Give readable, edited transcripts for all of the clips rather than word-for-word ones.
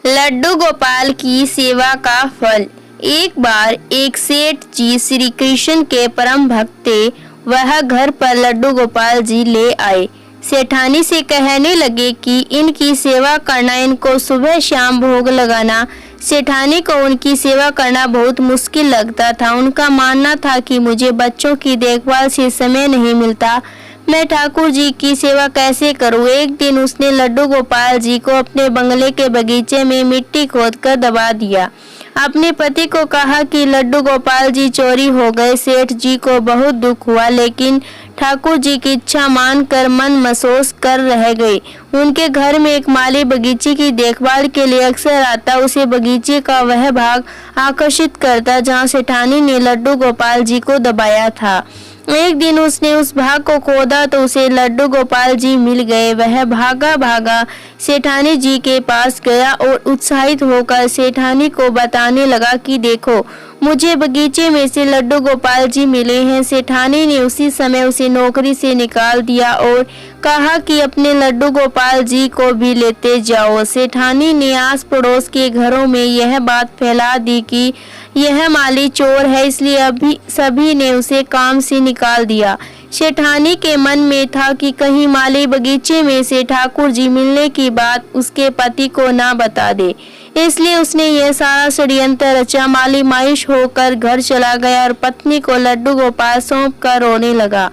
लड्डू गोपाल की सेवा का फल। एक बार एक सेठ जी श्री कृष्ण के परम भक्त थे। वह घर पर लड्डू गोपाल जी ले आए। सेठानी से कहने लगे कि इनकी सेवा करना, इनको सुबह शाम भोग लगाना। सेठानी को उनकी सेवा करना बहुत मुश्किल लगता था। उनका मानना था कि मुझे बच्चों की देखभाल से समय नहीं मिलता, मैं ठाकुर जी की सेवा कैसे करूं। एक दिन उसने लड्डू गोपाल जी को अपने बंगले के बगीचे में मिट्टी खोदकर दबा दिया। अपने पति को कहा कि लड्डू गोपाल जी चोरी हो गए। सेठ जी को बहुत दुख हुआ, लेकिन ठाकुर जी की इच्छा मानकर मन महसूस कर रह गए। उनके घर में एक माली बगीचे की देखभाल के लिए अक्सर आता। उसे बगीचे का वह भाग आकर्षित करता जहां सेठानी ने लड्डू गोपाल जी को दबाया था। एक दिन उसने उस भाग को खोदा तो उसे लड्डू गोपाल जी मिल गए। वह भागा भागा सेठानी जी के पास गया और उत्साहित होकर सेठानी को बताने लगा कि देखो, मुझे बगीचे में से लड्डू गोपाल जी मिले हैं। सेठानी ने उसी समय उसे नौकरी से निकाल दिया और कहा कि अपने लड्डू गोपाल जी को भी लेते जाओ। सेठानी ने आस पड़ोस के घरों में यह बात फैला दी कि यह माली चोर है, इसलिए अभी सभी ने उसे काम से निकाल दिया। सेठानी के मन में था कि कहीं माली बगीचे में से ठाकुर जी मिलने की बात उसके पति को ना बता दे, इसलिए उसने यह सारा षड्यंत्र रचा। माली मायूस होकर घर चला गया और पत्नी को लड्डू गोपाल सौंप कर रोने लगा।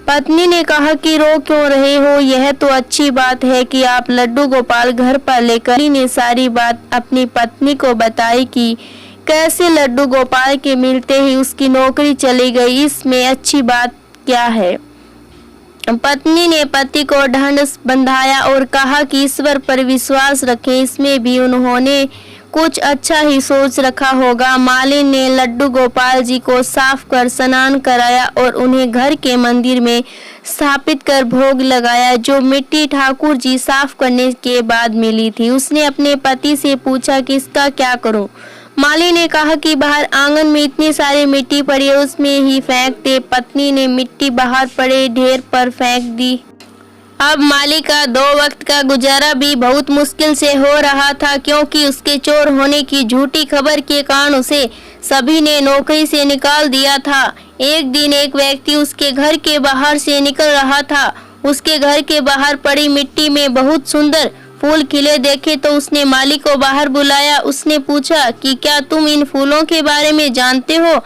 पत्नी ने कहा कि रो क्यों रहे हो, यह तो अच्छी बात है कि आप लड्डू गोपाल घर पर लेकर। ने सारी बात अपनी पत्नी को बताई कि कैसे लड्डू गोपाल के मिलते ही उसकी नौकरी चली गई। इसमें अच्छी बात क्या है। पत्नी ने पति को ढंढ बंधाया और कहा कि ईश्वर पर विश्वास रखें, इसमें भी उन्होंने कुछ अच्छा ही सोच रखा होगा। माली ने लड्डू गोपाल जी को साफ कर स्नान कराया और उन्हें घर के मंदिर में स्थापित कर भोग लगाया। जो मिट्टी ठाकुर जी साफ करने के बाद मिली थी, उसने अपने पति से पूछा कि इसका क्या करूं। माली ने कहा कि बाहर आंगन में इतनी सारी मिट्टी पड़ी है, उसमें ही फेंक दे। पत्नी ने मिट्टी बाहर पड़े ढेर पर फेंक दी। अब माली का 2 वक्त का गुजारा भी बहुत मुश्किल से हो रहा था, क्योंकि उसके चोर होने की झूठी खबर के कारण उसे सभी ने नौकरी से निकाल दिया था। एक दिन एक व्यक्ति उसके घर के बाहर से निकल रहा था। उसके घर के बाहर पड़ी मिट्टी में बहुत सुंदर फूल खिले देखे तो उसने माली को बाहर बुलाया। उसने पूछा कि क्या तुम इन फूलों के बारे में जानते हो।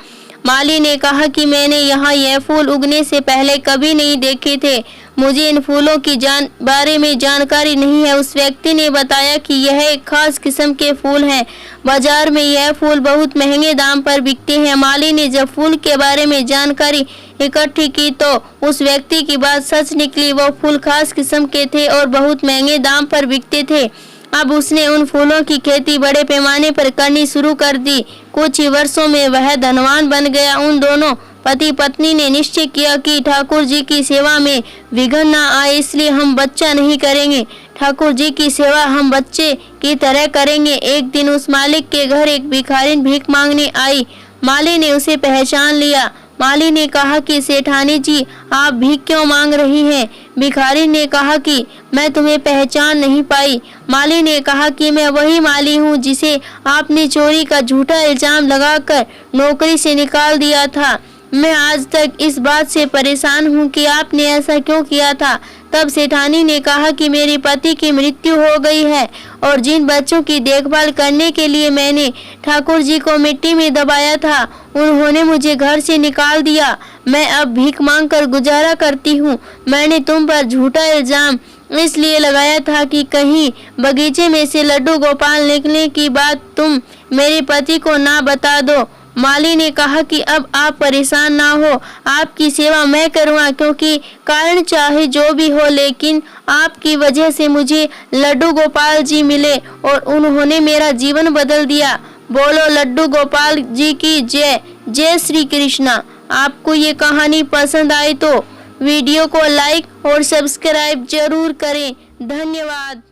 माली ने कहा कि मैंने यहाँ यह फूल उगने से पहले कभी नहीं देखे थे, मुझे इन फूलों की बारे में जानकारी नहीं है। उस व्यक्ति ने बताया कि यह एक खास किस्म के फूल हैं, बाजार में यह फूल बहुत महंगे दाम पर बिकते हैं। माली ने जब फूल के बारे में जानकारी इकट्ठी की तो उस व्यक्ति की बात सच निकली। वो फूल खास किस्म के थे और बहुत महंगे दाम पर बिकते थे। अब उसने उन फूलों की खेती बड़े पैमाने पर करनी शुरू कर दी। कुछ ही वर्षों में वह धनवान बन गया। उन दोनों पति पत्नी ने निश्चय किया कि ठाकुर जी की सेवा में विघ्न न आए, इसलिए हम बच्चा नहीं करेंगे। ठाकुर जी की सेवा हम बच्चे की तरह करेंगे। एक दिन उस मालिक के घर एक भिखारिन भीख मांगने आई। माली ने उसे पहचान लिया। माली ने कहा कि सेठानी जी, आप भीख क्यों मांग रही हैं। भिखारी ने कहा कि मैं तुम्हें पहचान नहीं पाई। माली ने कहा कि मैं वही माली हूँ जिसे आपने चोरी का झूठा इल्जाम लगाकर नौकरी से निकाल दिया था। मैं आज तक इस बात से परेशान हूँ कि आपने ऐसा क्यों किया था। तब सेठानी ने कहा कि मेरे पति की मृत्यु हो गई है और जिन बच्चों की देखभाल करने के लिए मैंने ठाकुर जी को मिट्टी में दबाया था, उन्होंने मुझे घर से निकाल दिया। मैं अब भीख मांग कर गुजारा करती हूँ। मैंने तुम पर झूठा इल्जाम इसलिए लगाया था कि कहीं बगीचे में से लड्डू गोपाल निकलने की बात तुम मेरे पति को ना बता दो। माली ने कहा कि अब आप परेशान ना हो, आपकी सेवा मैं करूँगा, क्योंकि कारण चाहे जो भी हो, लेकिन आपकी वजह से मुझे लड्डू गोपाल जी मिले और उन्होंने मेरा जीवन बदल दिया। बोलो लड्डू गोपाल जी की जय। जय श्री कृष्णा। आपको ये कहानी पसंद आई तो वीडियो को लाइक और सब्सक्राइब जरूर करें। धन्यवाद।